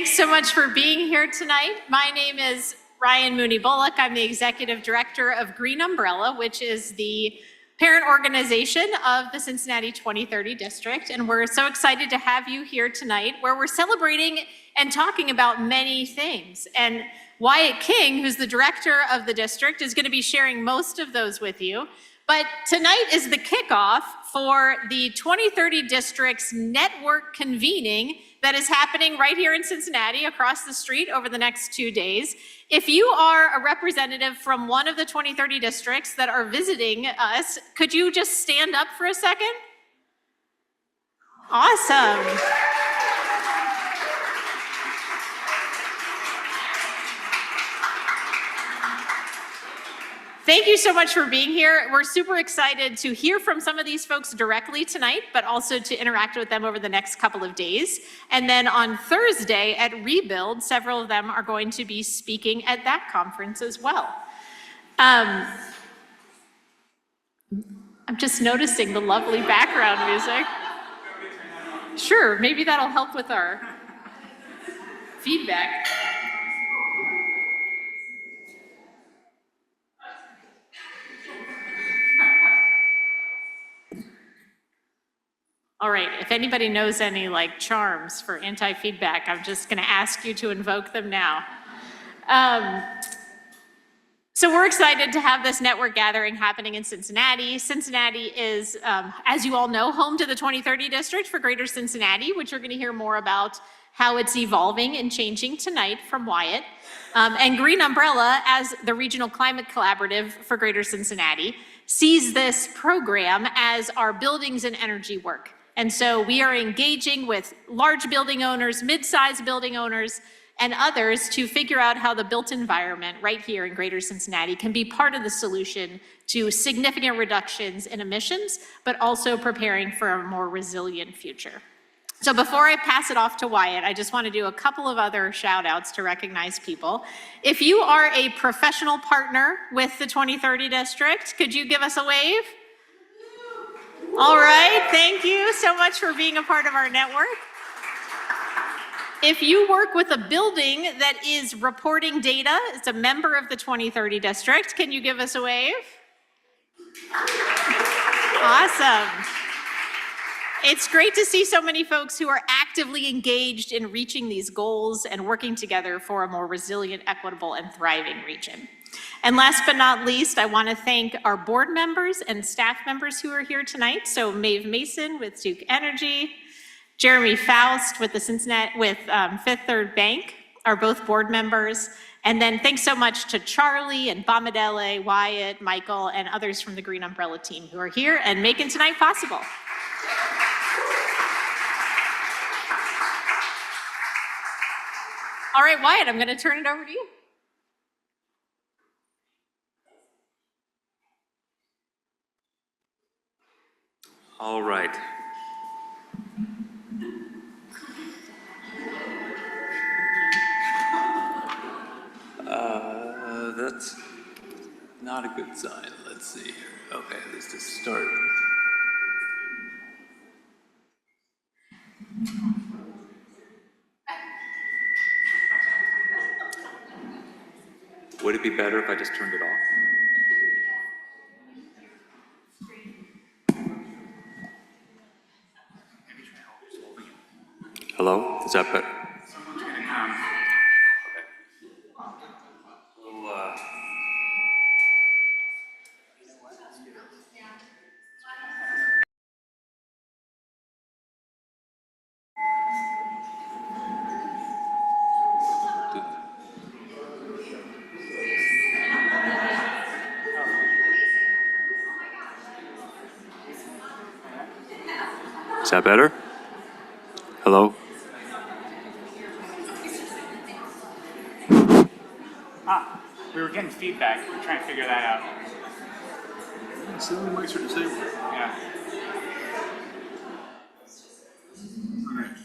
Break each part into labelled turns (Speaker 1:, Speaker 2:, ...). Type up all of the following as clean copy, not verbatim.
Speaker 1: Thanks so much for being here tonight. My name is Ryan Mooney Bullock. I'm the Executive Director of Green Umbrella, which is the parent organization of the Cincinnati 2030 District. And we're so excited to have you here tonight, where we're celebrating and talking about many things. And Wyatt King, who's the director of the district, is going to be sharing most of those with you. But tonight is the kickoff for the 2030 District's network convening that is happening right here in Cincinnati across the street over the next 2 days. If you are a representative from one of the 2030 districts that are visiting us, could you just stand up for a second? Awesome. Thank you so much for being here. We're super excited to hear from some of these folks directly tonight, but also to interact with them over the next couple of days. And then on Thursday at Rebuild, several of them are going to be speaking at that conference as well. I'm just noticing the lovely background music. Sure, maybe that'll help with our feedback. All right, if anybody knows any charms for anti-feedback, I'm just gonna ask you to invoke them now. So we're excited to have this network gathering happening in Cincinnati. Cincinnati is, as you all know, home to the 2030 District for Greater Cincinnati, which you're gonna hear more about how it's evolving and changing tonight from Wyatt. And Green Umbrella, as the Regional Climate Collaborative for Greater Cincinnati, sees this program as our buildings and energy work. And so we are engaging with large building owners, mid-sized building owners, and others to figure out how the built environment right here in Greater Cincinnati can be part of the solution to significant reductions in emissions, but also preparing for a more resilient future. So before I pass it off to Wyatt, I just want to do a couple of other shout outs to recognize people. If you are a professional partner with the 2030 District, could you give us a wave? All right, thank you so much for being a part of our network. If you work with a building that is reporting data, it's a member of the 2030 District, can you give us a wave? Awesome. It's great to see so many folks who are actively engaged in reaching these goals and working together for a more resilient, equitable, and thriving region. And last but not least, I want to thank our board members and staff members who are here tonight. So Maeve Mason with Duke Energy, Jeremy Faust with the Fifth Third Bank are both board members. And then thanks so much to Charlie and Bamadele, Wyatt, Michael, and others from the Green Umbrella team who are here and making tonight possible. All right, Wyatt, I'm going to turn it over to you.
Speaker 2: All right. That's not a good sign. Let's see here. Okay, let's just start. Would it be better if I just turned it off? Hello? Is that better?
Speaker 3: Someone's gonna come.
Speaker 2: Okay. Is that better? Hello?
Speaker 3: We were getting feedback. We're trying to figure that out.
Speaker 4: So the mics are disabled.
Speaker 3: Yeah.
Speaker 4: All right.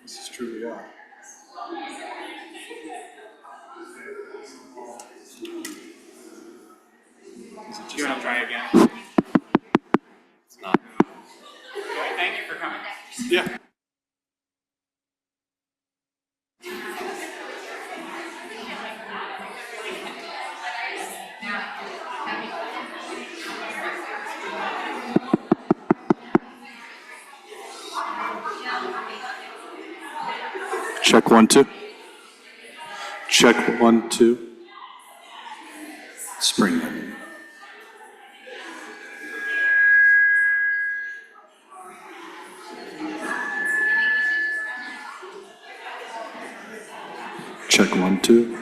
Speaker 4: This is truly odd.
Speaker 3: Do you want to try again?
Speaker 2: It's not.
Speaker 3: Thank you for coming.
Speaker 4: Yeah. Check 1, 2. Check 1, 2. Spring. Check 1, 2.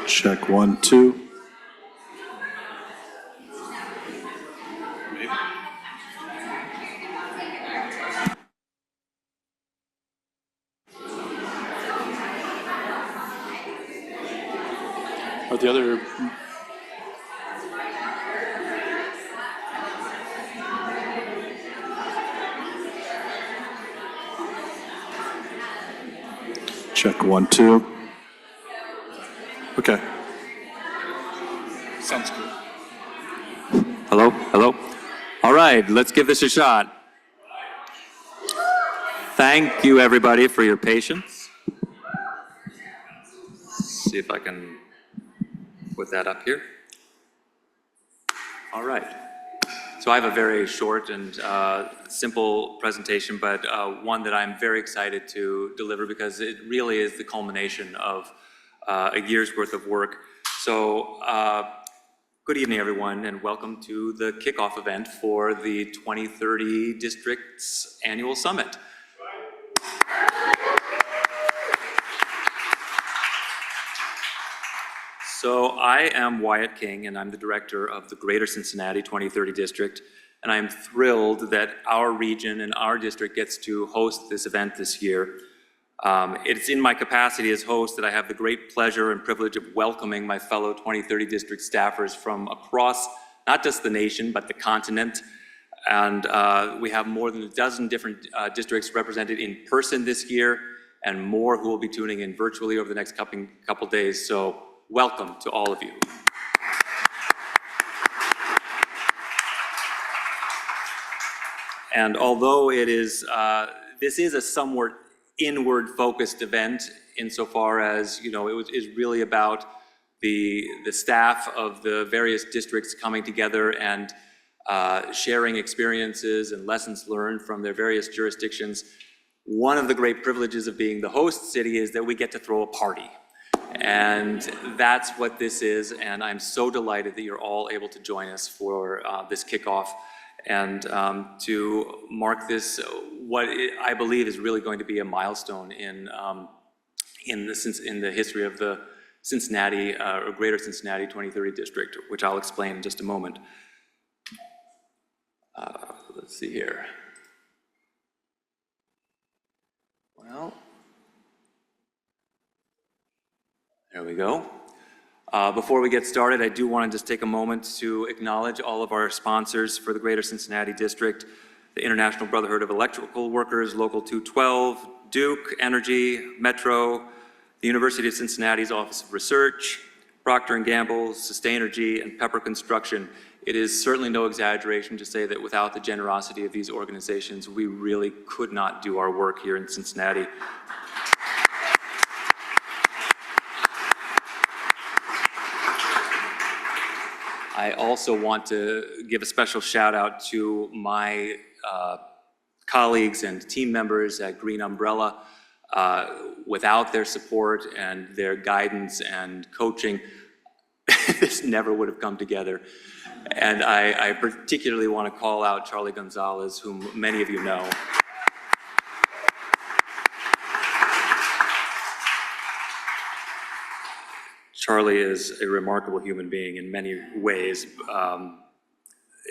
Speaker 4: Check 1, 2. Are the other check 1, 2. Okay. Sounds good.
Speaker 2: Hello? Hello? All right, let's give this a shot. Thank you, everybody, for your patience. See if I can put that up here. All right. So I have a very short and simple presentation, but one that I'm very excited to deliver because it really is the culmination of a year's worth of work. So good evening, everyone, and welcome to the kickoff event for the 2030 District's Annual Summit. So I am Wyatt King, and I'm the director of the Greater Cincinnati 2030 District, and I'm thrilled that our region and our district gets to host this event this year. It's in my capacity as host that I have the great pleasure and privilege of welcoming my fellow 2030 District staffers from across not just the nation, but the continent. And we have more than a dozen different districts represented in person this year, and more who will be tuning in virtually over the next couple days. So welcome to all of you. And although it is, this is a somewhat inward-focused event insofar as, you know, it is really about the staff of the various districts coming together and sharing experiences and lessons learned from their various jurisdictions. One of the great privileges of being the host city is that we get to throw a party. And that's what this is, and I'm so delighted that you're all able to join us for this kickoff and to mark this, what I believe is really going to be a milestone in the history of the Cincinnati, or Greater Cincinnati 2030 District, which I'll explain in just a moment. Let's see here. Well, there we go. Before we get started, I do want to just take a moment to acknowledge all of our sponsors for the Greater Cincinnati District: the International Brotherhood of Electrical Workers, Local 212, Duke Energy, Metro, the University of Cincinnati's Office of Research, Procter & Gamble, Sustainergy, and Pepper Construction. It is certainly no exaggeration to say that without the generosity of these organizations, we really could not do our work here in Cincinnati. I also want to give a special shout out to my colleagues and team members at Green Umbrella. Without their support and their guidance and coaching, this never would have come together. And I particularly want to call out Charlie Gonzalez, whom many of you know. Charlie is a remarkable human being in many ways,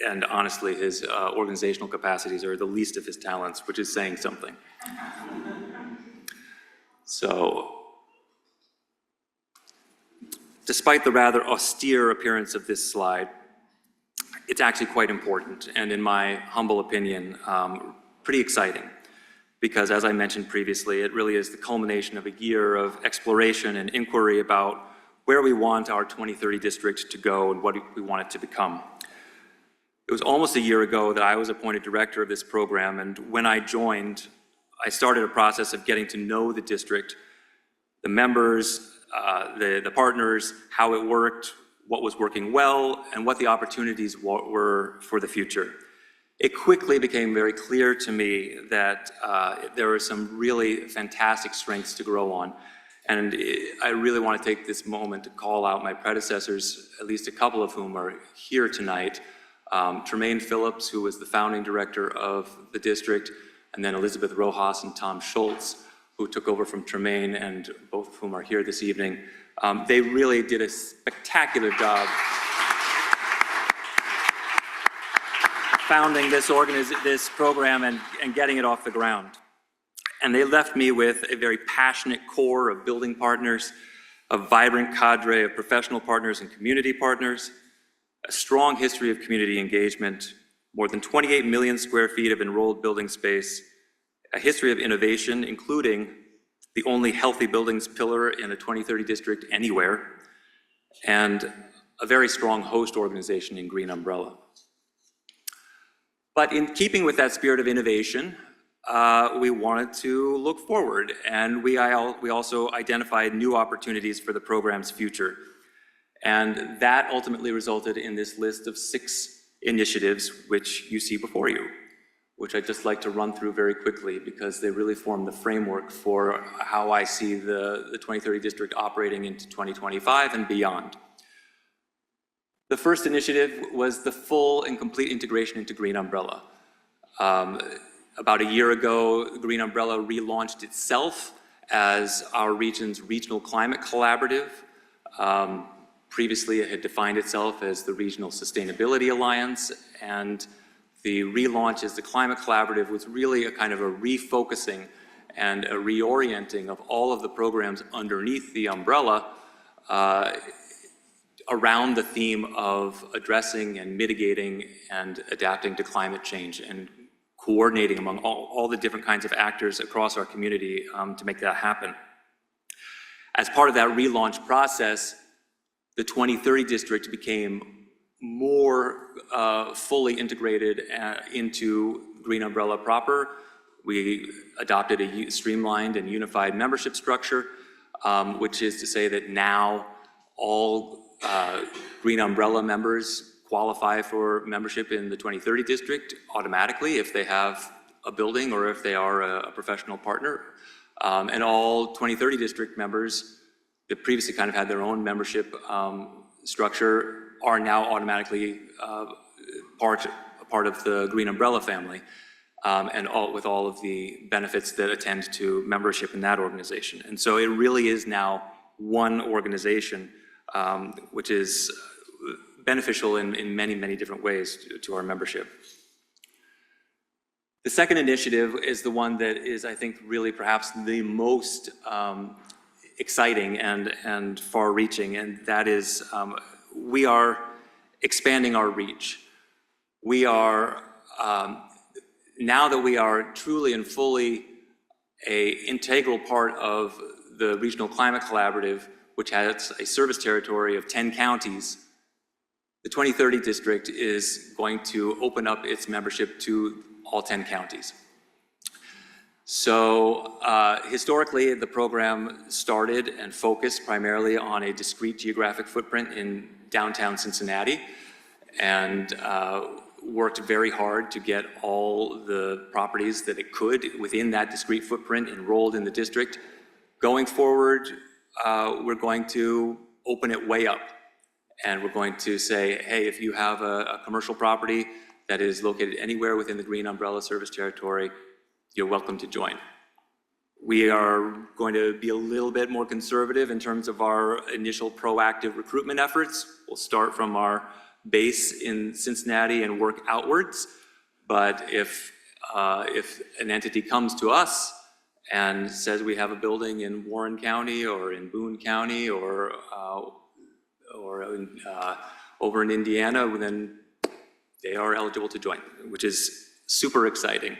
Speaker 2: and honestly, his organizational capacities are the least of his talents, which is saying something. So, despite the rather austere appearance of this slide, it's actually quite important, and in my humble opinion, pretty exciting. Because as I mentioned previously, it really is the culmination of a year of exploration and inquiry about where we want our 2030 district to go and what we want it to become. It was almost a year ago that I was appointed director of this program, and when I joined, I started a process of getting to know the district, the members, the partners, how it worked, what was working well, and what the opportunities were for the future. It quickly became very clear to me that there were some really fantastic strengths to grow on. And I really want to take this moment to call out my predecessors, at least a couple of whom are here tonight. Tremaine Phillips, who was the founding director of the district, and then Elizabeth Rojas and Tom Schultz, who took over from Tremaine, and both of whom are here this evening. They really did a spectacular job founding this program and getting it off the ground. And they left me with a very passionate core of building partners, a vibrant cadre of professional partners and community partners, a strong history of community engagement, more than 28 million square feet of enrolled building space, a history of innovation, including the only healthy buildings pillar in the 2030 district anywhere, and a very strong host organization in Green Umbrella. But in keeping with that spirit of innovation, we wanted to look forward, and we also identified new opportunities for the program's future. And that ultimately resulted in this list of 6 initiatives which you see before you, which I'd just like to run through very quickly because they really form the framework for how I see the 2030 district operating into 2025 and beyond. The first initiative was the full and complete integration into Green Umbrella. About a year ago, Green Umbrella relaunched itself as our region's regional climate collaborative. Previously, it had defined itself as the Regional Sustainability Alliance, and the relaunch as the Climate Collaborative was really a kind of a refocusing and a reorienting of all of the programs underneath the umbrella around the theme of addressing and mitigating and adapting to climate change and coordinating among all the different kinds of actors across our community to make that happen. As part of that relaunch process, the 2030 district became more fully integrated into Green Umbrella proper. We adopted a streamlined and unified membership structure, which is to say that now all Green Umbrella members qualify for membership in the 2030 district automatically if they have a building or if they are a professional partner. And all 2030 district members that previously kind of had their own membership structure are now automatically part of the Green Umbrella family, and with all of the benefits that attend to membership in that organization. And so it really is now one organization, which is beneficial in many, many different ways to our membership. The second initiative is the one that is, I think, really perhaps the most exciting and far-reaching, and that is we are expanding our reach. We are, now that we are truly and fully an integral part of the Regional Climate Collaborative, which has a service territory of 10 counties, the 2030 district is going to open up its membership to all 10 counties. So historically, the program started and focused primarily on a discrete geographic footprint in downtown Cincinnati, and worked very hard to get all the properties that it could within that discrete footprint enrolled in the district. Going forward, we're going to open it way up, and we're going to say, hey, if you have a commercial property that is located anywhere within the Green Umbrella service territory, you're welcome to join. We are going to be a little bit more conservative in terms of our initial proactive recruitment efforts. We'll start from our base in Cincinnati and work outwards. But if an entity comes to us and says we have a building in Warren County or in Boone County or over in Indiana, then they are eligible to join, which is super exciting.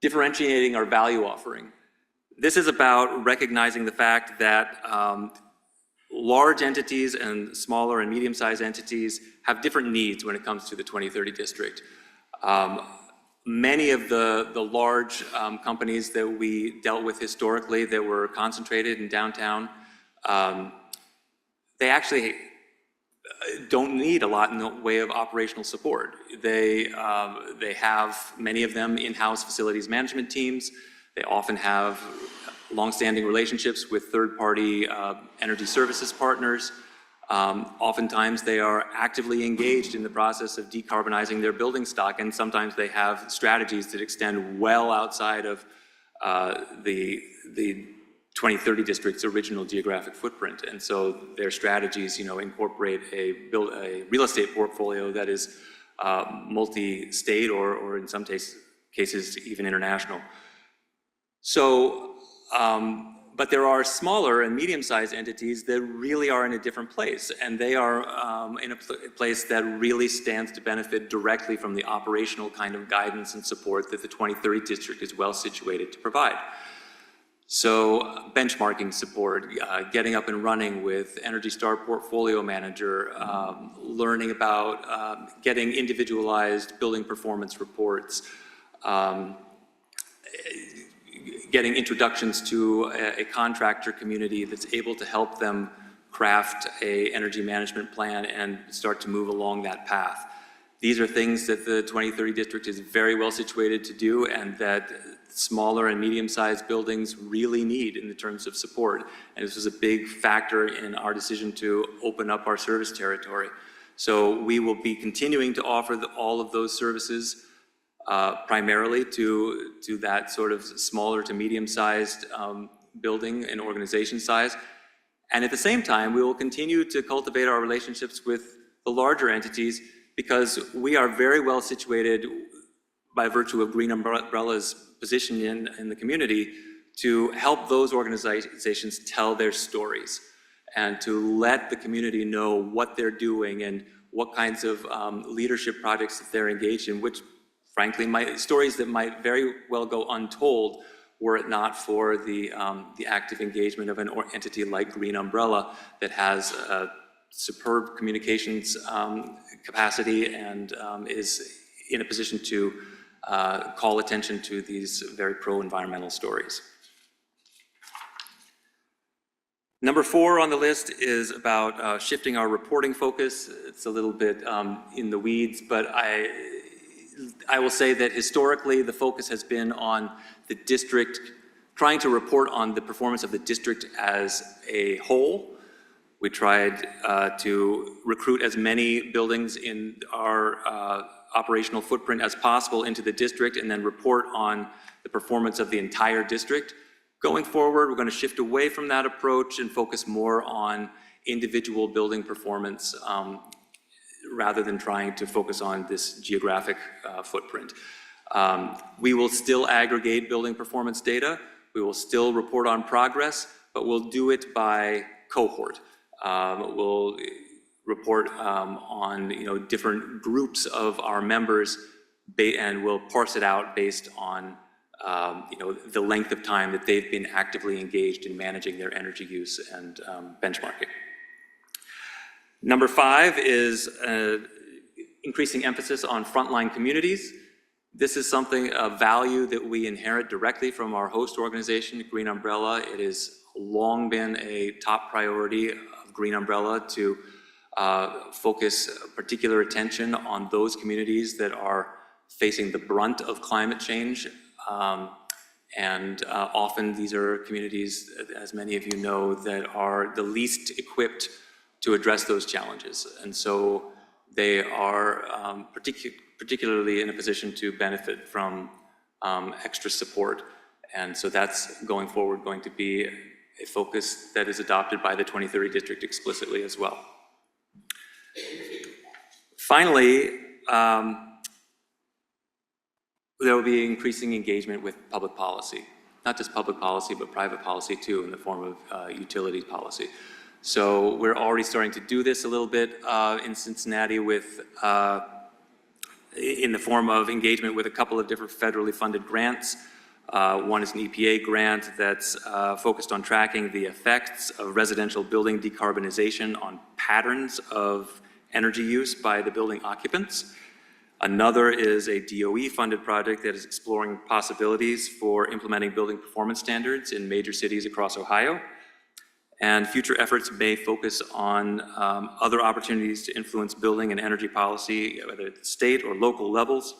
Speaker 2: Differentiating our value offering. This is about recognizing the fact that large entities and smaller and medium-sized entities have different needs when it comes to the 2030 district. Many of the large companies that we dealt with historically that were concentrated in downtown they actually don't need a lot in the way of operational support. They have, many of them, in-house facilities management teams. They often have longstanding relationships with third-party energy services partners. Oftentimes they are actively engaged in the process of decarbonizing their building stock, and sometimes they have strategies that extend well outside of the 2030 district's original geographic footprint. And so their strategies, incorporate a real estate portfolio that is multi-state or in some cases even international. So, but there are smaller and medium-sized entities that really are in a different place, and they are in a place that really stands to benefit directly from the operational kind of guidance and support that the 2030 district is well situated to provide. So benchmarking support, getting up and running with Energy Star Portfolio Manager, learning about getting individualized building performance reports, getting introductions to a contractor community that's able to help them craft an energy management plan and start to move along that path. These are things that the 2030 district is very well situated to do, and that smaller and medium-sized buildings really need in the terms of support. And this was a big factor in our decision to open up our service territory. So we will be continuing to offer all of those services primarily to that sort of smaller to medium-sized building and organization size. And at the same time, we will continue to cultivate our relationships with the larger entities, because we are very well situated by virtue of Green Umbrella's position in the community to help those organizations tell their stories and to let the community know what they're doing and what kinds of leadership projects that they're engaged in, which frankly, stories that might very well go untold were it not for the active engagement of an entity like Green Umbrella that has a superb communications capacity and is in a position to call attention to these very pro-environmental stories. Number 4 on the list is about shifting our reporting focus. It's a little bit in the weeds, but I will say that historically the focus has been on the district, trying to report on the performance of the district as a whole. We tried to recruit as many buildings in our operational footprint as possible into the district and then report on the performance of the entire district. Going forward, we're going to shift away from that approach and focus more on individual building performance rather than trying to focus on this geographic footprint. We will still aggregate building performance data. We will still report on progress, but we'll do it by cohort. We'll report on different groups of our members, and we'll parse it out based on the length of time that they've been actively engaged in managing their energy use and benchmarking. Number 5 is increasing emphasis on frontline communities. This is a value that we inherit directly from our host organization, Green Umbrella. It has long been a top priority of Green Umbrella to focus particular attention on those communities that are facing the brunt of climate change. And often these are communities, as many of you know, that are the least equipped to address those challenges. And so they are particularly in a position to benefit from extra support. And so that's going forward going to be a focus that is adopted by the 2030 district explicitly as well. Finally, there will be increasing engagement with public policy. Not just public policy, but private policy too, in the form of utility policy. So we're already starting to do this a little bit in Cincinnati with, in the form of engagement with a couple of different federally funded grants. One is an EPA grant that's focused on tracking the effects of residential building decarbonization on patterns of energy use by the building occupants. Another is a DOE-funded project that is exploring possibilities for implementing building performance standards in major cities across Ohio. and future efforts may focus on other opportunities to influence building and energy policy, whether at the state or local levels,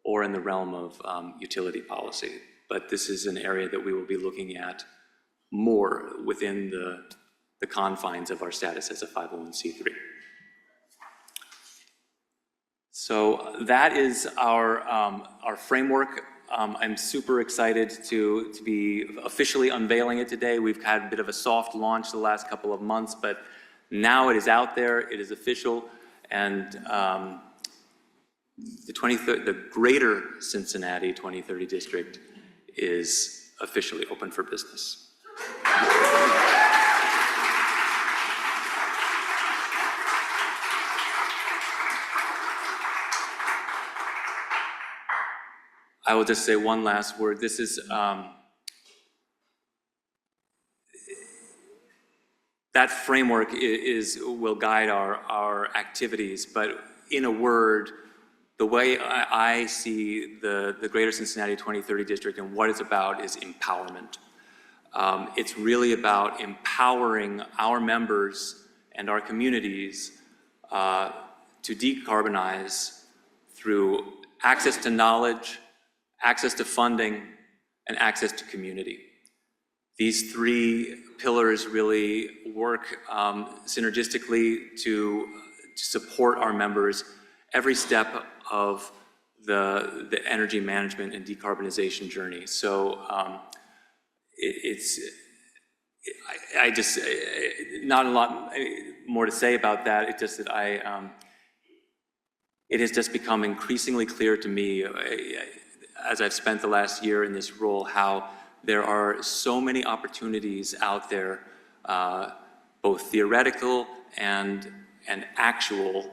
Speaker 2: or in the realm of utility policy. But this is an area that we will be looking at more within the confines of our status as a 501c3. So that is our framework. I'm super excited to be officially unveiling it today. We've had a bit of a soft launch the last couple of months, but now it is out there, it is official, and the Greater Cincinnati 2030 District is officially open for business. I will just say one last word. This is, that framework will guide our activities, but in a word, the way I see the Greater Cincinnati 2030 District and what it's about is empowerment. It's really about empowering our members and our communities to decarbonize through access to knowledge, access to funding, and access to community. These three pillars really work synergistically to support our members every step of the energy management and decarbonization journey. So I just, not a lot more to say about that. It's just that it has just become increasingly clear to me as I've spent the last year in this role, how there are so many opportunities out there, both theoretical and actual.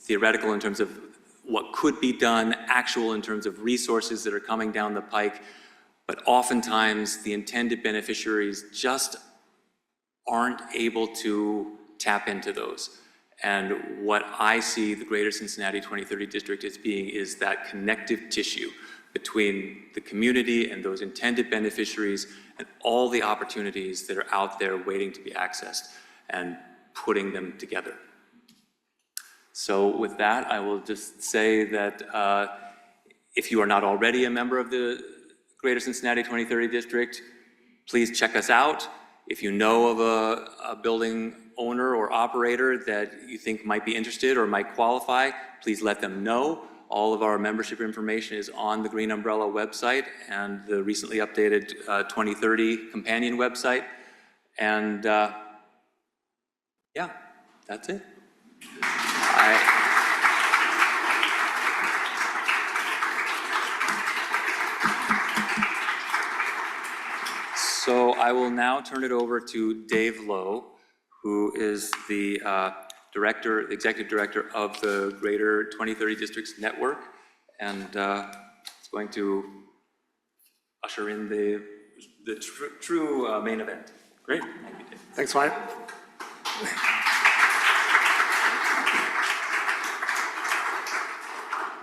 Speaker 2: Theoretical in terms of what could be done, actual in terms of resources that are coming down the pike, but oftentimes the intended beneficiaries just aren't able to tap into those. And what I see the Greater Cincinnati 2030 District as being is that connective tissue between the community and those intended beneficiaries and all the opportunities that are out there waiting to be accessed and putting them together. So with that, I will just say that if you are not already a member of the Greater Cincinnati 2030 District, please check us out. If you know of a building owner or operator that you think might be interested or might qualify, please let them know. All of our membership information is on the Green Umbrella website and the recently updated 2030 companion website. And yeah, that's it. So I will now turn it over to Dave Lowe, who is the executive director of the Greater 2030 Districts Network, and is going to usher in the true main event.
Speaker 5: Great.
Speaker 2: Thank you, Dave.
Speaker 5: Thanks, Wyatt.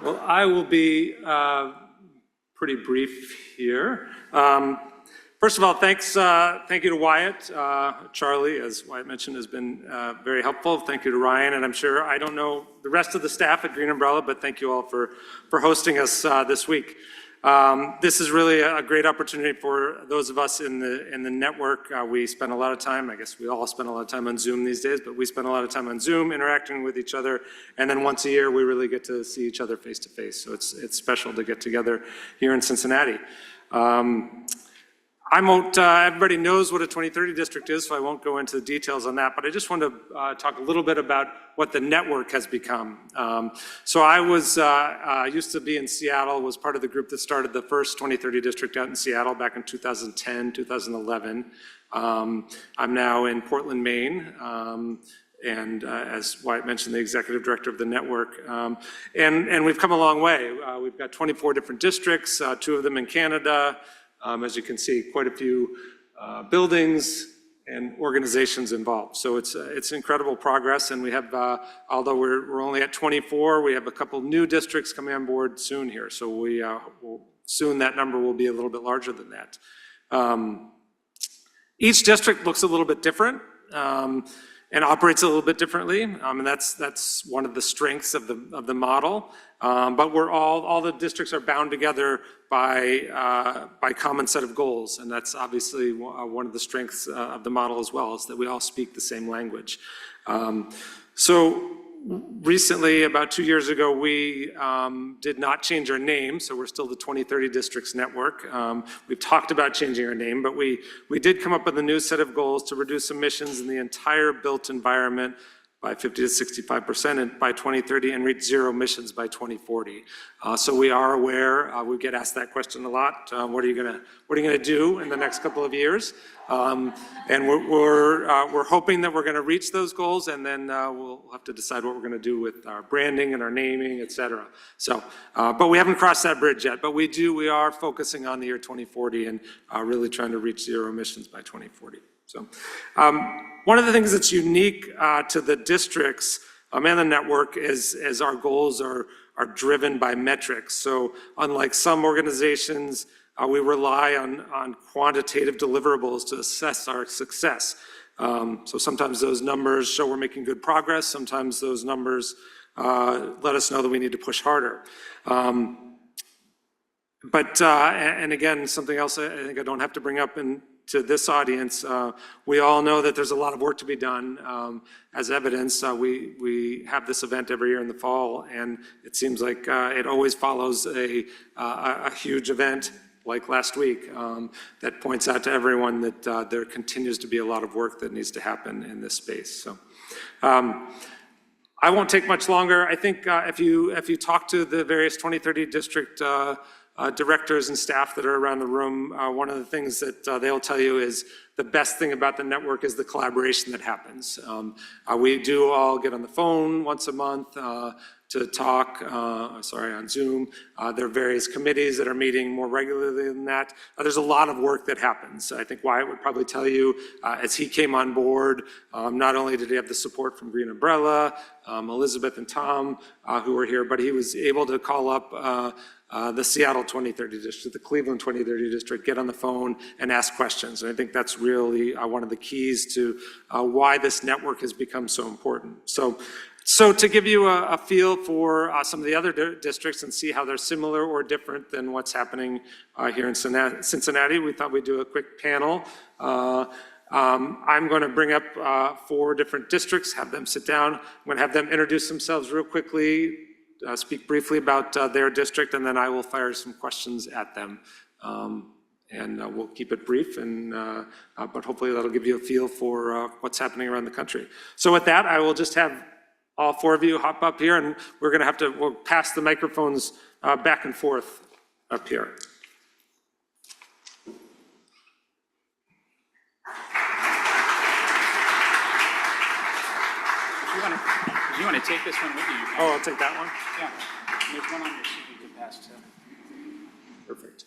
Speaker 5: Well, I will be pretty brief here. First of all, thank you to Wyatt. Charlie, as Wyatt mentioned, has been very helpful. Thank you to Ryan, and I'm sure, I don't know the rest of the staff at Green Umbrella, but thank you all for hosting us this week. This is really a great opportunity for those of us in the network. We spend a lot of time, I guess we all spend a lot of time on Zoom these days, but we spend a lot of time on Zoom interacting with each other, and then once a year we really get to see each other face to face. So it's special to get together here in Cincinnati. Everybody knows what a 2030 district is, so I won't go into the details on that, but I just want to talk a little bit about what the network has become. So I used to be in Seattle, was part of the group that started the first 2030 district out in Seattle back in 2010, 2011. I'm now in Portland, Maine, and as Wyatt mentioned, the executive director of the network. And we've come a long way. We've got 24 different districts, 2 of them in Canada. As you can see, quite a few buildings and organizations involved. So it's incredible progress, and we have, although we're only at 24, we have a couple new districts coming on board soon here. So soon that number will be a little bit larger than that. Each district looks a little bit different and operates a little bit differently, and that's one of the strengths of the model. But all the districts are bound together by common set of goals, and that's obviously one of the strengths of the model as well, is that we all speak the same language. So recently, about 2 years ago, we did not change our name, so we're still the 2030 Districts Network. We've talked about changing our name, but we did come up with a new set of goals to reduce emissions in the entire built environment by 50 to 65% by 2030 and reach zero emissions by 2040. So we are aware, we get asked that question a lot. What are you gonna do in the next couple of years? And we're hoping that we're gonna reach those goals, and then we'll have to decide what we're gonna do with our branding and our naming, et cetera. So, but we haven't crossed that bridge yet, but we are focusing on the year 2040 and really trying to reach zero emissions by 2040. So one of the things that's unique to the districts and the network is our goals are driven by metrics. So unlike some organizations, we rely on quantitative deliverables to assess our success. So sometimes those numbers show we're making good progress. Sometimes those numbers let us know that we need to push harder. But again, something else I think I don't have to bring up to this audience, we all know that there's a lot of work to be done. As evidence, we have this event every year in the fall, and it seems like it always follows a huge event like last week that points out to everyone that there continues to be a lot of work that needs to happen in this space. So I won't take much longer. I think if you talk to the various 2030 district directors and staff that are around the room, one of the things that they'll tell you is the best thing about the network is the collaboration that happens. We do all get on the phone once a month to talk, on Zoom. There are various committees that are meeting more regularly than that. There's a lot of work that happens. I think Wyatt would probably tell you, as he came on board, not only did he have the support from Green Umbrella, Elizabeth and Tom, who were here, but he was able to call up the Seattle 2030 district, the Cleveland 2030 district, get on the phone and ask questions. And I think that's really one of the keys to why this network has become so important. So to give you a feel for some of the other districts and see how they're similar or different than what's happening here in Cincinnati, we thought we'd do a quick panel. I'm going to bring up 4 different districts, have them sit down. I'm going to have them introduce themselves real quickly, speak briefly about their district, and then I will fire some questions at them. And we'll keep it brief, but hopefully that'll give you a feel for what's happening around the country. So with that, I will just have all 4 of you hop up here, and we'll pass the microphones back and forth up here.
Speaker 3: If you want to take this one with you, you can.
Speaker 5: Oh, I'll take that one?
Speaker 3: Yeah. There's one on your sheet you can pass too.
Speaker 5: Perfect.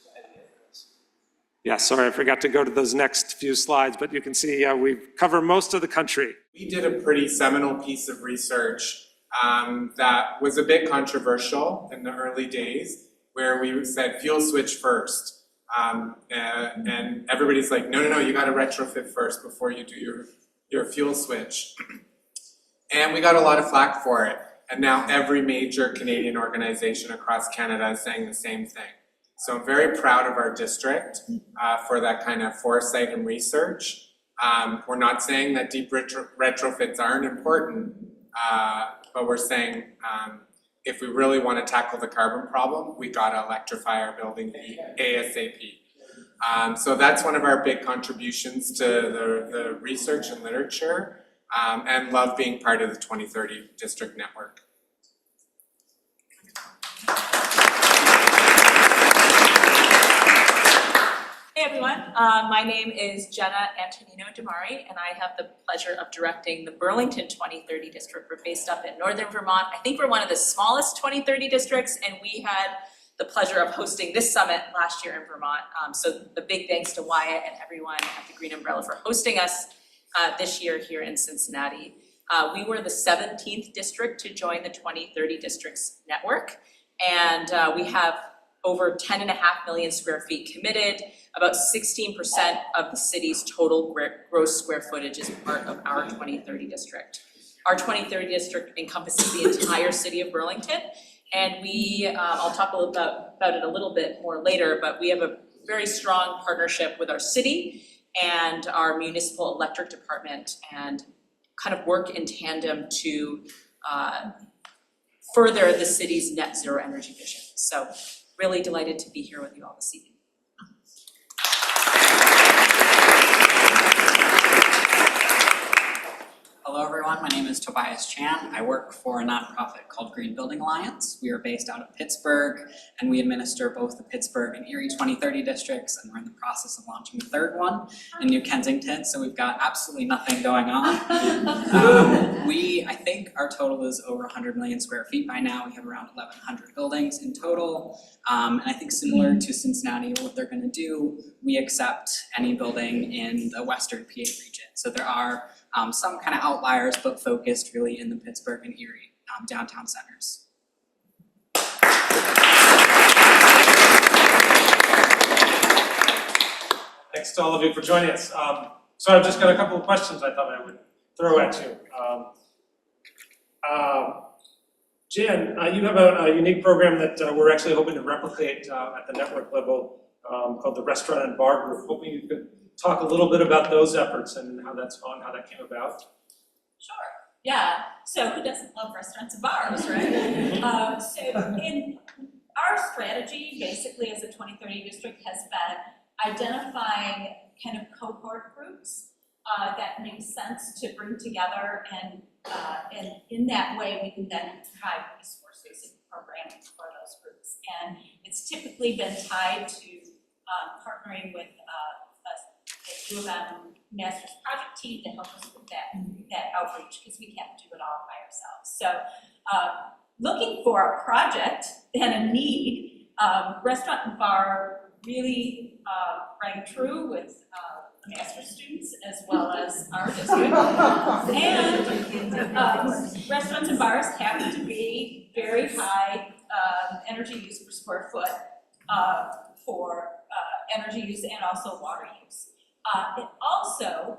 Speaker 5: Yeah, sorry, I forgot to go to those next few slides, but you can see we've covered most of the country.
Speaker 6: We did a pretty seminal piece of research that was a bit controversial in the early days, where we said fuel switch first. And everybody's like, no, you got to retrofit first before you do your fuel switch. And we got a lot of flack for it. And now every major Canadian organization across Canada is saying the same thing. So I'm very proud of our district for that kind of foresight and research. We're not saying that deep retrofits aren't important, but we're saying if we really want to tackle the carbon problem, we got to electrify our building ASAP. So that's one of our big contributions to the research and literature, and love being part of the 2030 District Network.
Speaker 7: Hey everyone, my name is Jenna Antonino Damari, and I have the pleasure of directing the Burlington 2030 district. We're based up in northern Vermont. I think we're one of the smallest 2030 districts, and we had the pleasure of hosting this summit last year in Vermont. So the big thanks to Wyatt and everyone at the Green Umbrella for hosting us this year here in Cincinnati. We were the 17th district to join the 2030 Districts Network, and we have over 10.5 million square feet committed. About 16% of the city's total gross square footage is part of our 2030 district. Our 2030 district encompasses the entire city of Burlington, and I'll talk a little about it a little bit more later, but we have a very strong partnership with our city and our municipal electric department, and kind of work in tandem to further the city's net zero energy vision. So really delighted to be here with you all this evening.
Speaker 8: Hello everyone, my name is Tobias Chan. I work for a nonprofit called Green Building Alliance. We are based out of Pittsburgh, and we administer both the Pittsburgh and Erie 2030 districts, and we're in the process of launching a third one in New Kensington, so we've got absolutely nothing going on. I think our total is over 100 million square feet by now. We have around 1,100 buildings in total, and I think similar to Cincinnati, what they're going to do, we accept any building in the Western PA region. So there are some kind of outliers, but focused really in the Pittsburgh and Erie downtown centers.
Speaker 5: Thanks to all of you for joining us. So I've just got a couple of questions I thought I would throw at you. Jan, you have a unique program that we're actually hoping to replicate at the network level called the Restaurant and Bar Group. Hoping you could talk a little bit about those efforts and how that's gone, how that came about.
Speaker 9: Sure, yeah. So who doesn't love restaurants and bars, right? So in our strategy, basically as a 2030 district, has been identifying kind of cohort groups that make sense to bring together, and in that way we can then provide resources and programming for those groups. And it's typically been tied to partnering with the U of M Master's Project team to help us with that outreach, because we can't do it all by ourselves. So looking for a project and a need, Restaurant and Bar really rang true with master's students as well as our district. And restaurants and bars happen to be very high energy use per square foot for energy use and also water use. It also,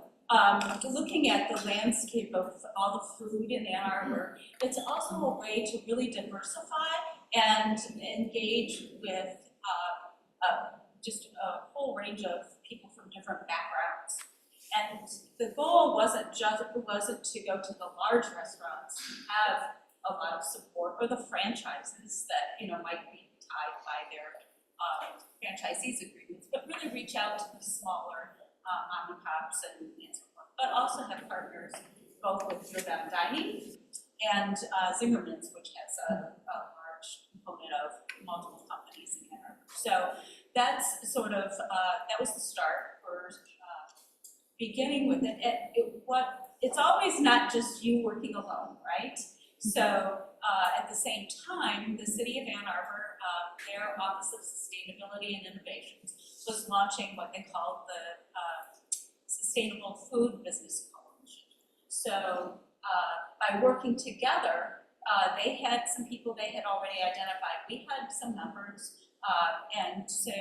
Speaker 9: looking at the landscape of all the food in Ann Arbor, it's also a way to really diversify and engage with just a whole range of people from different backgrounds. And the goal wasn't to go to the large restaurants who have a lot of support, or the franchises that might be tied by their franchisees agreements, but really reach out to the smaller mom and pops and so forth, but also have partners both with U of M Dining and Zingerman's, which has a large component of multiple companies in Ann Arbor. So that's sort of, that was the start for beginning with it. It's always not just you working alone, right? So at the same time, the city of Ann Arbor, their Office of Sustainability and Innovations, was launching what they called the Sustainable Food Business Coalition. So by working together, they had some people they had already identified. We had some numbers, and so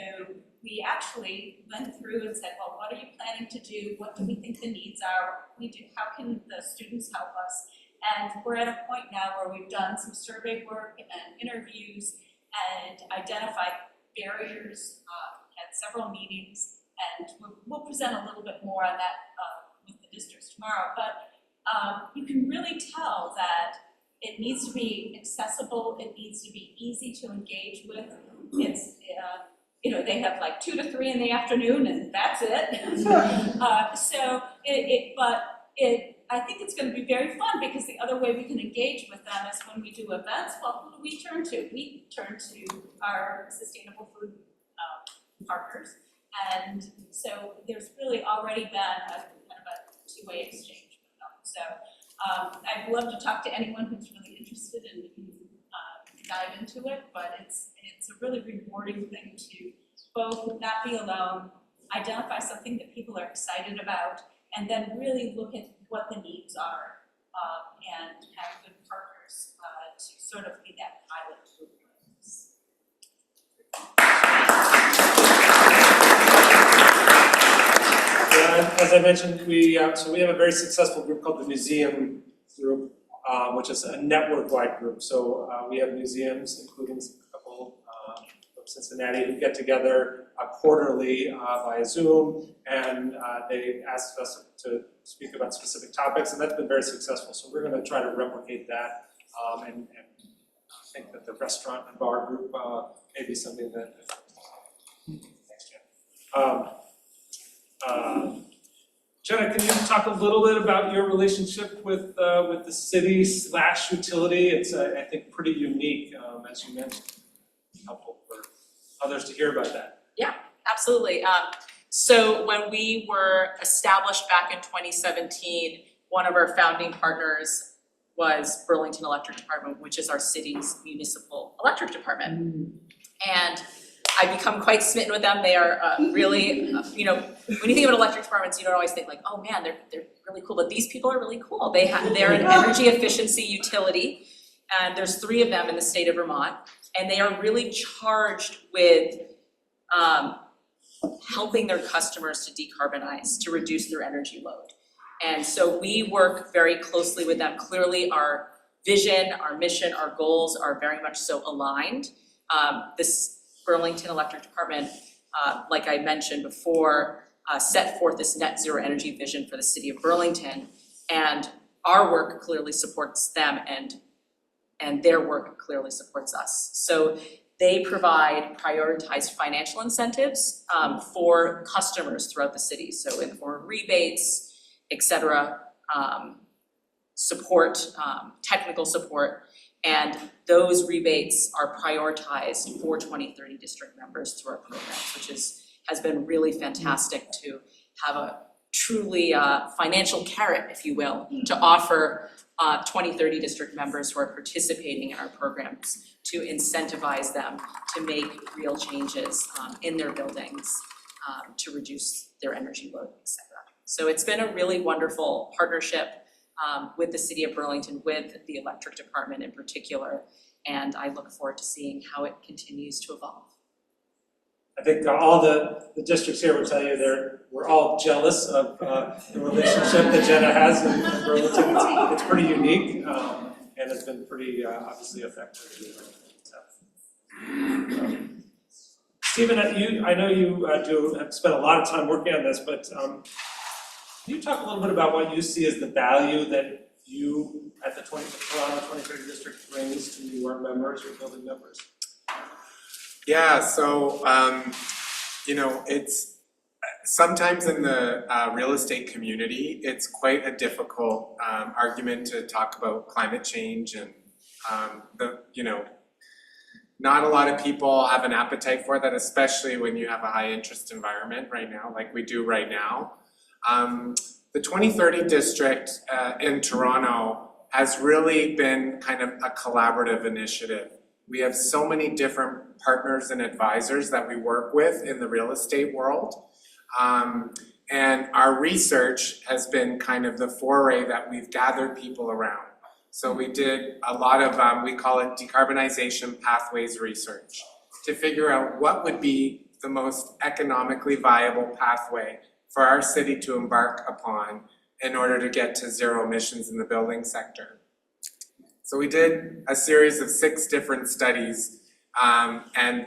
Speaker 9: we actually went through and said, well, what are you planning to do? What do we think the needs are? What can we do? How can the students help us? And we're at a point now where we've done some survey work and interviews and identified barriers, had several meetings, and we'll present a little bit more on that with the districts tomorrow. But you can really tell that it needs to be accessible, it needs to be easy to engage with. It's, they have like 2 to 3 in the afternoon and that's it. I think it's going to be very fun, because the other way we can engage with them is when we do events. Well, who do we turn to? We turn to our sustainable food partners. And so there's really already been a kind of a two-way exchange with them. So I'd love to talk to anyone who's really interested and dive into it, but it's a really rewarding thing to both not be alone, identify something that people are excited about, and then really look at what the needs are and have good partners to sort of be that pilot for this.
Speaker 5: as I mentioned, we have a very successful group called the Museum Group, which is a network-wide group. So we have museums, including a couple from Cincinnati, who get together quarterly via Zoom, and they ask us to speak about specific topics, and that's been very successful. So we're going to try to replicate that, and I think that the restaurant and bar group may be something that. Thanks, Jen. Jenna, can you talk a little bit about your relationship with the city/utility? It's I think pretty unique, as you mentioned. Helpful for others to hear about that.
Speaker 7: Yeah, absolutely. So when we were established back in 2017, one of our founding partners was Burlington Electric Department, which is our city's municipal electric department. And I've become quite smitten with them. They are really, when you think about electric departments, you don't always think like, oh man, they're really cool, but these people are really cool. They're an energy efficiency utility, and there's 3 of them in the state of Vermont, and they are really charged with helping their customers to decarbonize, to reduce their energy load. And so we work very closely with them. Clearly our vision, our mission, our goals are very much so aligned. This Burlington Electric Department, like I mentioned before, set forth this net zero energy vision for the city of Burlington, and our work clearly supports them, and their work clearly supports us. So they provide prioritized financial incentives for customers throughout the city. So in the form of rebates, et cetera, support, technical support, and those rebates are prioritized for 2030 district members through our programs, which has been really fantastic to have a truly financial carrot, if you will, to offer 2030 district members who are participating in our programs to incentivize them to make real changes in their buildings to reduce their energy load, et cetera. So it's been a really wonderful partnership with the city of Burlington, with the electric department in particular, and I look forward to seeing how it continues to evolve.
Speaker 5: I think all the districts here will tell you we're all jealous of the relationship that Jenna has in Burlington. It's pretty unique, and it's been pretty obviously effective. Stephen, I know you have spent a lot of time working on this, but can you talk a little bit about what you see as the value that you at the Toronto 2030 district brings to your members, your building members?
Speaker 6: Yeah, so it's sometimes in the real estate community, it's quite a difficult argument to talk about climate change, and not a lot of people have an appetite for that, especially when you have a high interest environment right now, like we do right now. The 2030 district in Toronto has really been kind of a collaborative initiative. We have so many different partners and advisors that we work with in the real estate world. And our research has been kind of the foray that we've gathered people around. So we did a lot of, we call it decarbonization pathways research, to figure out what would be the most economically viable pathway for our city to embark upon in order to get to zero emissions in the building sector. So we did a series of 6 different studies, and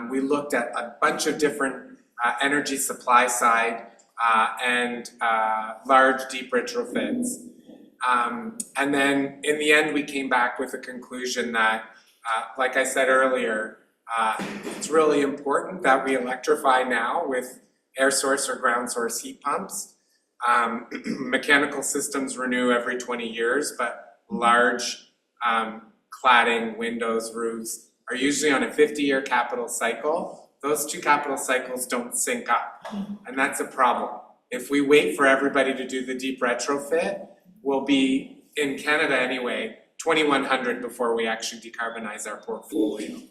Speaker 6: we looked at a bunch of different energy supply side and large deep retrofits. And then in the end, we came back with a conclusion that, like I said earlier, it's really important that we electrify now with air source or ground source heat pumps. Mechanical systems renew every 20 years, but large cladding, windows, roofs are usually on a 50-year capital cycle. Those 2 capital cycles don't sync up, and that's a problem. If we wait for everybody to do the deep retrofit, we'll be, in Canada anyway, 2100 before we actually decarbonize our portfolio.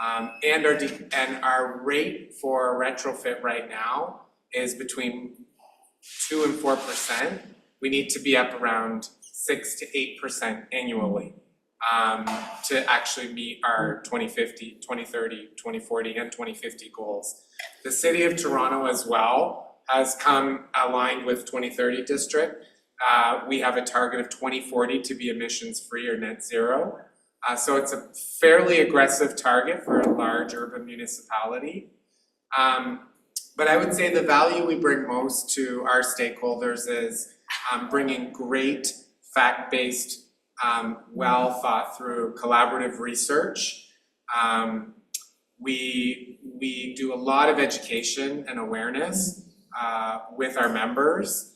Speaker 6: And our rate for retrofit right now is between 2 and 4%. We need to be up around 6 to 8% annually to actually meet our 2050, 2030, 2040, and 2050 goals. The City of Toronto as well has come aligned with 2030 district. We have a target of 2040 to be emissions free or net zero. So it's a fairly aggressive target for a large urban municipality. But I would say the value we bring most to our stakeholders is bringing great fact-based, well thought through collaborative research. We do a lot of education and awareness with our members.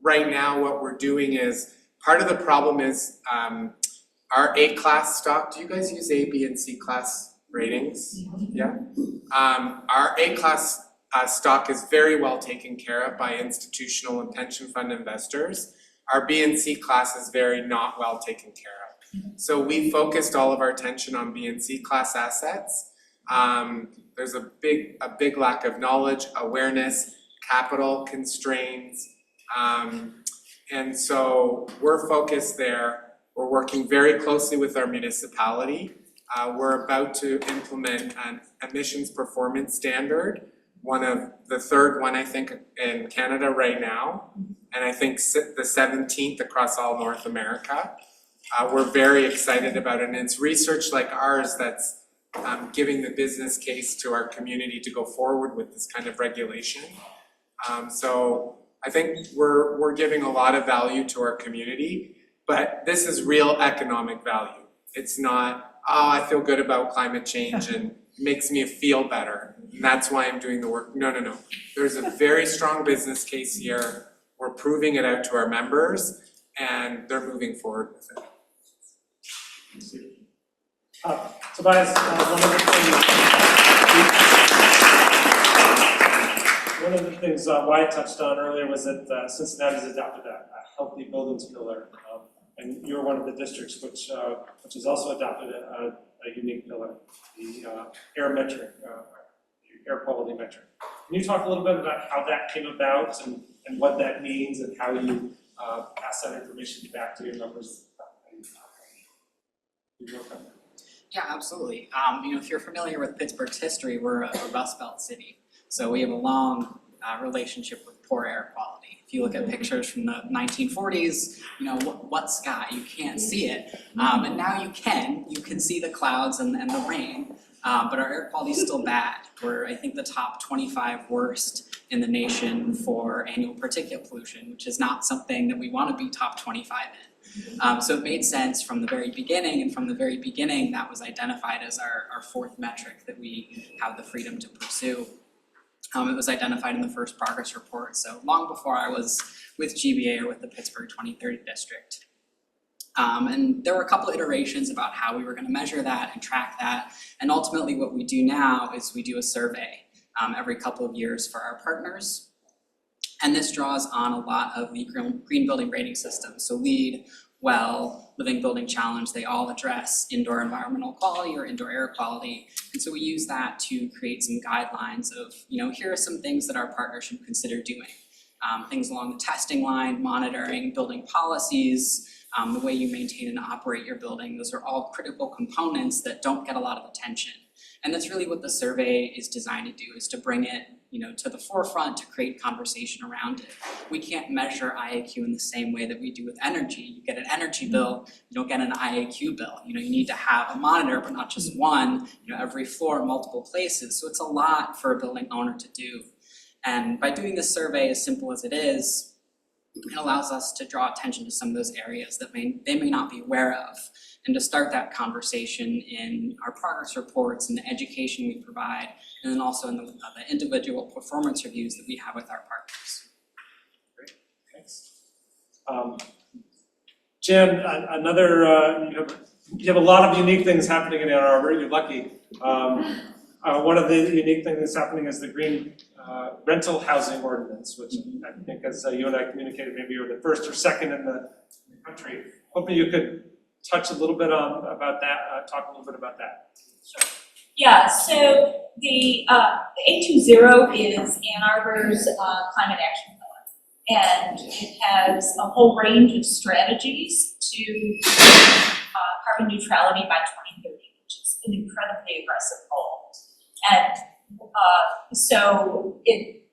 Speaker 6: Right now what we're doing is, part of the problem is our A-class stock. Do you guys use A, B, and C-class ratings? Yeah? Our A-class stock is very well taken care of by institutional and pension fund investors. Our B and C class is very not well taken care of. So we focused all of our attention on B and C class assets. There's a big lack of knowledge, awareness, capital constraints. And so we're focused there. We're working very closely with our municipality. We're about to implement an emissions performance standard, one of the third one, I think, in Canada right now, and I think the 17th across all North America. We're very excited about it, and it's research like ours that's giving the business case to our community to go forward with this kind of regulation. So I think we're giving a lot of value to our community, but this is real economic value. It's not, oh, I feel good about climate change and it makes me feel better, and that's why I'm doing the work. No. There's a very strong business case here. We're proving it out to our members, and they're moving forward with it.
Speaker 5: Tobias, one of the things Wyatt touched on earlier was that Cincinnati's adopted a healthy buildings pillar, and you're one of the districts which has also adopted a unique pillar, the air metric, air quality metric. Can you talk a little bit about how that came about and what that means and how you pass that information back to your members?
Speaker 8: Yeah, absolutely. If you're familiar with Pittsburgh's history, we're a Rust Belt city. So we have a long relationship with poor air quality. If you look at pictures from the 1940s, what sky? You can't see it. And now you can see the clouds and the rain. But our air quality is still bad. We're, I think, the top 25 worst in the nation for annual particulate pollution, which is not something that we want to be top 25 in. So it made sense from the very beginning, and from the very beginning that was identified as our fourth metric that we have the freedom to pursue. It was identified in the first progress report, so long before I was with GBA or with the Pittsburgh 2030 district. And there were a couple iterations about how we were going to measure that and track that, and ultimately what we do now is we do a survey every couple of years for our partners. And this draws on a lot of the green building rating systems. So LEED, WELL, Living Building Challenge, they all address indoor environmental quality or indoor air quality. And so we use that to create some guidelines of, here are some things that our partners should consider doing. Things along the testing line, monitoring, building policies, the way you maintain and operate your building. Those are all critical components that don't get a lot of attention. And that's really what the survey is designed to do, is to bring it to the forefront, to create conversation around it. We can't measure IAQ in the same way that we do with energy. You get an energy bill, you don't get an IAQ bill. You need to have a monitor, but not just one, every floor, multiple places. So it's a lot for a building owner to do. And by doing this survey, as simple as it is, it allows us to draw attention to some of those areas that they may not be aware of, and to start that conversation in our progress reports and the education we provide, and then also in the individual performance reviews that we have with our partners.
Speaker 5: Great, thanks. Jen, you have a lot of unique things happening in Ann Arbor. You're lucky. One of the unique things that's happening is the green rental housing ordinance, which I think, as you and I communicated, maybe you're the first or second in the country. Hoping you could touch a little bit about that, talk a little bit about that.
Speaker 9: Sure. Yeah, so the 820 is Ann Arbor's climate action plan. And it has a whole range of strategies to carbon neutrality by 2030, which is an incredibly aggressive goal. And So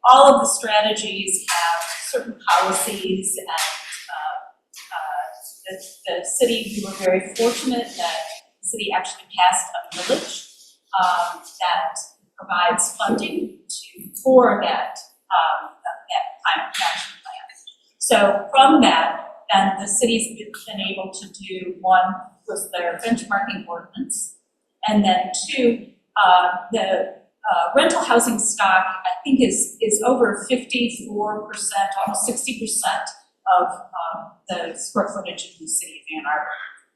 Speaker 9: all of the strategies have certain policies and the city, we were very fortunate that the city actually passed a millage that provides funding for that climate action plan. So from that, then the city's been able to do, one was their benchmarking ordinance, and then two, the rental housing stock, I think is over 54%, almost 60% of the square footage of the city of Ann Arbor.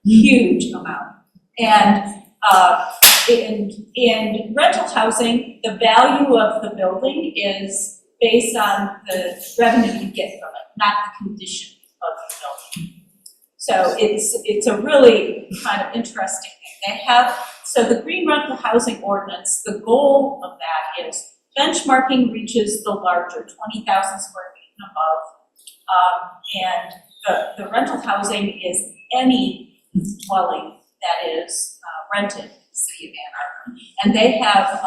Speaker 9: Huge amount. And in rental housing, the value of the building is based on the revenue you get from it, not the condition of the building. So it's a really kind of interesting thing. They have, so the green rental housing ordinance, the goal of that is benchmarking reaches the larger 20,000 square feet and above. And the rental housing is any dwelling that is rented in the city of Ann Arbor. And they have,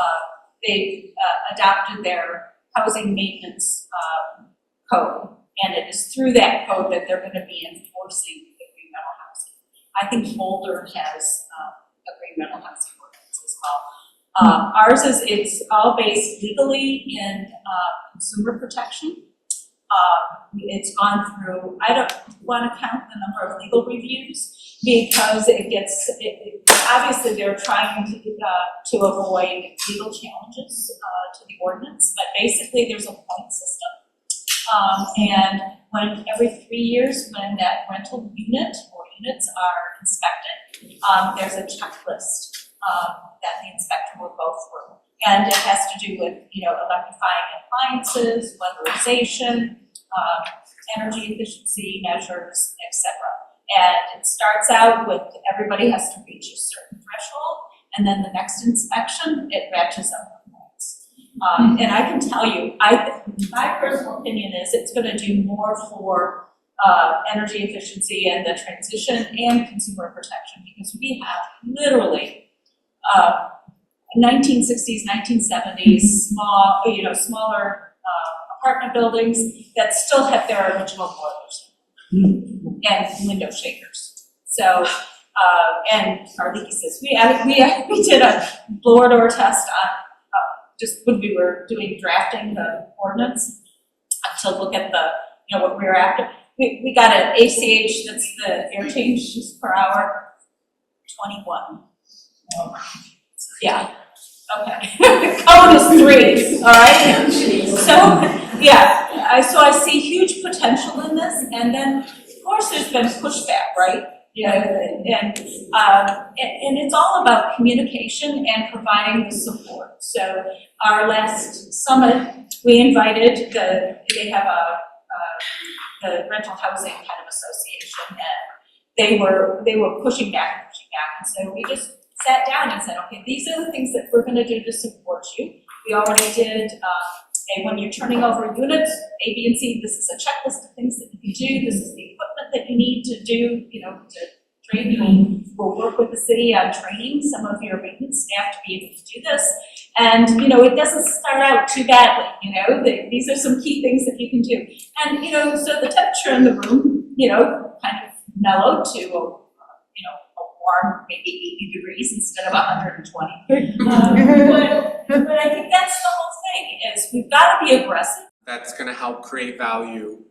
Speaker 9: they've adopted their housing maintenance code. And it is through that code that they're gonna be enforcing the green rental housing. I think Boulder has a green rental housing ordinance as well. Ours is, it's all based legally in consumer protection. It's gone through, I don't want to count the number of legal reviews because it gets, obviously they're trying to avoid legal challenges to the ordinance, but basically there's a point system. And when every 3 years, when that rental unit or units are inspected, there's a checklist that the inspector will go through. And it has to do with, electrifying appliances, weatherization, energy efficiency measures, etc. And it starts out with everybody has to reach a certain threshold, and then the next inspection, it ratchets up the points. And I can tell you, my personal opinion is it's gonna do more for energy efficiency and the transition and consumer protection, because we have literally 1960s, 1970s, smaller apartment buildings that still have their original boilers and window shakers. So, and our leases. We did a blower door test on just when we were drafting the ordinance to look at what we were after. We got an ACH, that's the air changes per hour, 21. Yeah, okay. Code is 3, all right? So, yeah, so I see huge potential in this, and then, of course, there's been pushback, right? Yeah, and it's all about communication and providing the support. So our last summit, we invited they have the rental housing kind of association, and they were pushing back, and so we just sat down and said, okay, these are the things that we're going to do to support you. We already did. And when you're turning over units, A, B, and C, this is a checklist of things that you can do. This is the equipment that you need to do, to train you. We'll work with the city on training some of your maintenance staff to be able to do this. And, it doesn't start out too badly, these are some key things that you can do. And, so the temperature in the room, kind of mellowed to, a warm, maybe 80 degrees instead of 120. But I think that's the whole thing, is we've got to be aggressive.
Speaker 6: That's going to help create value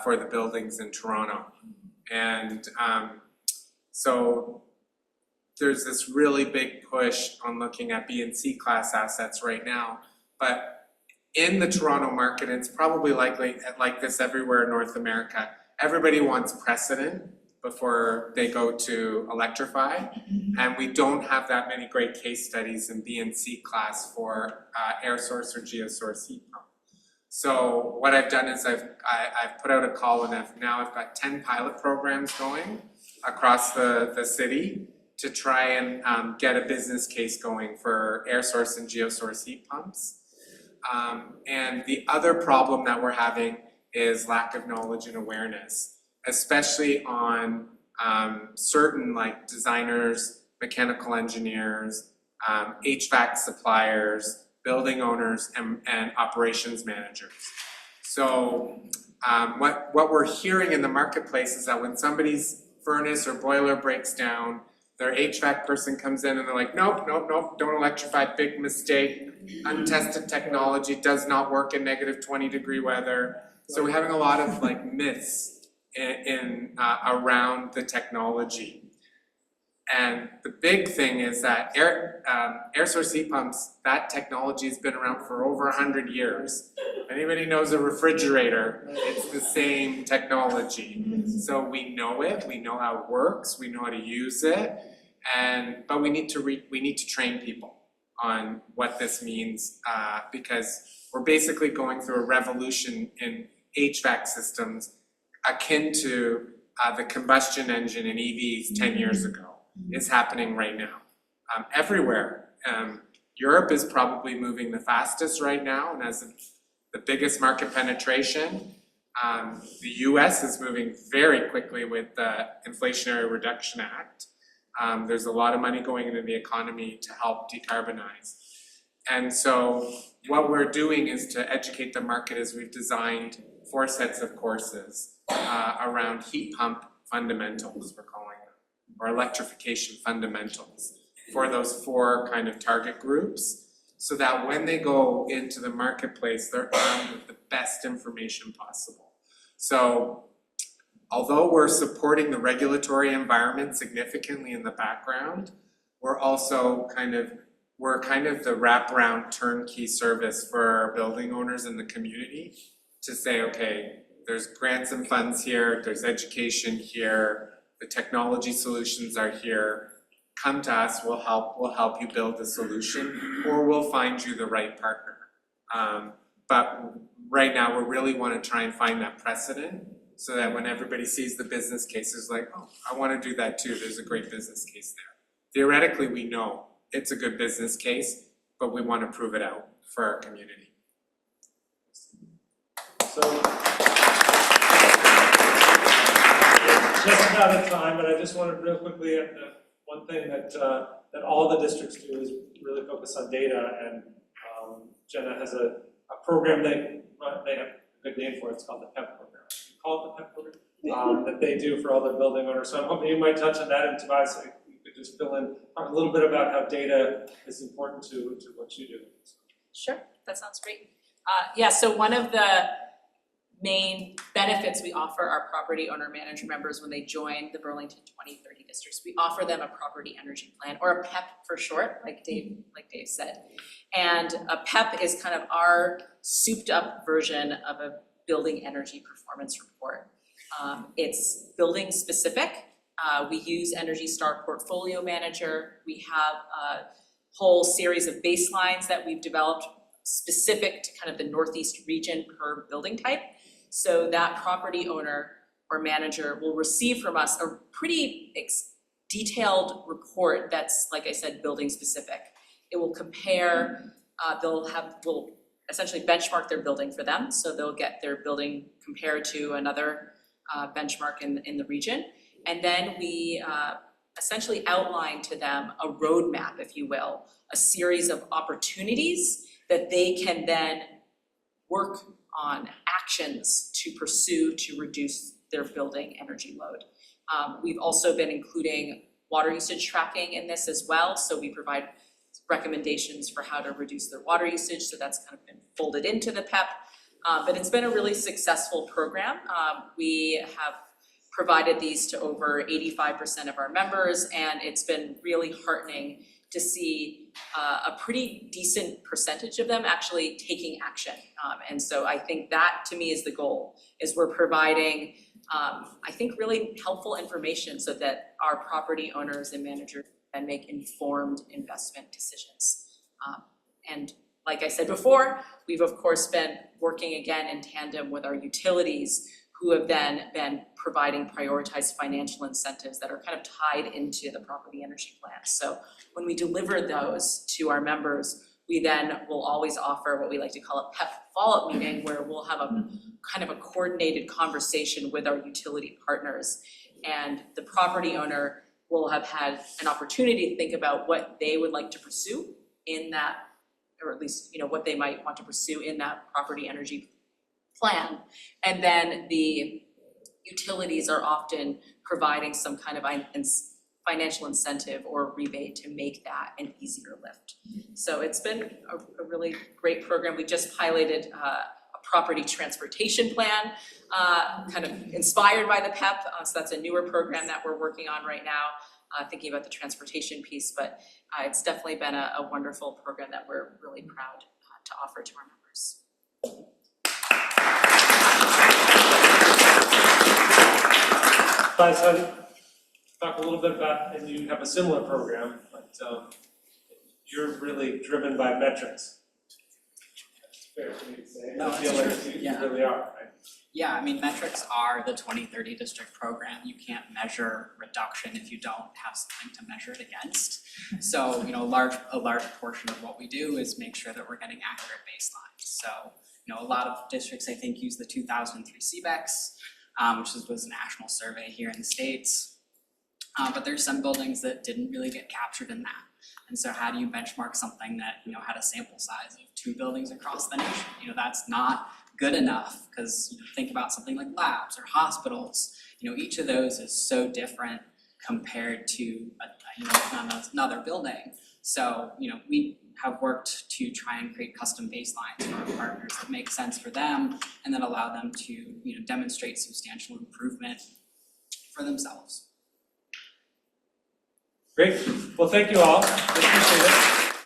Speaker 6: for the buildings in Toronto. And so there's this really big push on looking at B and C class assets right now. But in the Toronto market, it's probably likely like this everywhere in North America. Everybody wants precedent before they go to electrify. And we don't have that many great case studies in B and C class for air source or geosource heat pump. So what I've done is I've put out a call, and I've got 10 pilot programs going across the city to try and get a business case going for air source and geosource heat pumps. And the other problem that we're having is lack of knowledge and awareness, especially on certain designers, mechanical engineers, HVAC suppliers, building owners, and operations managers. So what we're hearing in the marketplace is that when somebody's furnace or boiler breaks down, their HVAC person comes in and they're like, nope, don't electrify, big mistake. Untested technology does not work in -20-degree weather. So we're having a lot of like myths in around the technology. And the big thing is that air source heat pumps, that technology has been around for over 100 years. If anybody knows a refrigerator, it's the same technology. So we know it, we know how it works, we know how to use it, but we need to train people on what this means, because we're basically going through a revolution in HVAC systems akin to the combustion engine in EVs 10 years ago. Is happening right now, everywhere. Europe is probably moving the fastest right now and has the biggest market penetration. The US is moving very quickly with the Inflationary Reduction Act. There's a lot of money going into the economy to help decarbonize. And so what we're doing is to educate the market as we've designed 4 sets of courses around heat pump fundamentals, we're calling them, or electrification fundamentals for those 4 kind of target groups, so that when they go into the marketplace, they're armed with the best information possible. So although we're supporting the regulatory environment significantly in the background, we're also kind of the wraparound turnkey service for our building owners in the community to say, okay, there's grants and funds here, there's education here, the technology solutions are here. Come to us, we'll help you build a solution, or we'll find you the right partner. But right now, we really want to try and find that precedent so that when everybody sees the business case, it's like, oh, I want to do that too. There's a great business case there. Theoretically, we know it's a good business case, but we want to prove it out for our community.
Speaker 5: So, just about out of time, but I just wanted real quickly, one thing that all the districts do is really focus on data, and Jenna has a program they have a good name for it. It's called the PEP program. You call it the PEP program? That they do for all their building owners. So I'm hoping you might touch on that, and Tobias, you could just fill in, talk a little bit about how data is important to what you do.
Speaker 7: Sure, that sounds great. Yeah, so one of the main benefits we offer our property owner manager members when they join the Burlington 2030 districts, we offer them a property energy plan, or a PEP for short, like Dave said. And a PEP is kind of our souped up version of a building energy performance report. It's building specific. We use Energy Star Portfolio Manager. We have a whole series of baselines that we've developed specific to kind of the Northeast region per building type. So that property owner or manager will receive from us a pretty detailed report that's, like I said, building specific. It will compare, we'll essentially benchmark their building for them. So they'll get their building compared to another benchmark in the region. And then we essentially outline to them a roadmap, if you will, a series of opportunities that they can then work on, actions to pursue to reduce their building energy load. We've also been including water usage tracking in this as well, so we provide recommendations for how to reduce their water usage, so that's kind of been folded into the PEP. But it's been a really successful program. We have provided these to over 85% of our members, and it's been really heartening to see a pretty decent percentage of them actually taking action. And so I think that, to me, is the goal, is we're providing, I think, really helpful information so that our property owners and managers can make informed investment decisions. And like I said before, we've of course been working again in tandem with our utilities, who have then been providing prioritized financial incentives that are kind of tied into the property energy plan. So when we deliver those to our members, we then will always offer what we like to call a PEP follow-up meeting, where we'll have a kind of a coordinated conversation with our utility partners. And the property owner will have had an opportunity to think about what they would like to pursue in that or at least, what they might want to pursue in that property energy plan. And then the utilities are often providing some kind of financial incentive or rebate to make that an easier lift. So it's been a really great program. We just piloted a property transportation plan, kind of inspired by the PEP. So that's a newer program that we're working on right now, thinking about the transportation piece. But it's definitely been a wonderful program that we're really proud to offer to our members.
Speaker 5: So talk a little bit about, and you have a similar program, but you're really driven by metrics. That's fair for me to say.
Speaker 8: No,
Speaker 5: I feel
Speaker 8: that's
Speaker 5: like
Speaker 8: true.
Speaker 5: you
Speaker 8: Yeah.
Speaker 5: really are, right?
Speaker 8: Yeah, I mean, metrics are the 2030 district program. You can't measure reduction if you don't have something to measure it against. So, a large portion of what we do is make sure that we're getting accurate baselines. So, a lot of districts, I think, use the 2003 CBEX, which was a national survey here in the States. But there's some buildings that didn't really get captured in that. And so how do you benchmark something that, had a sample size of 2 buildings across the nation? That's not good enough, because think about something like labs or hospitals. Each of those is so different compared to another building. So, we have worked to try and create custom baselines for our partners that make sense for them and then allow them to, demonstrate substantial improvement for themselves.
Speaker 5: Great. Well, thank you all. Appreciate it.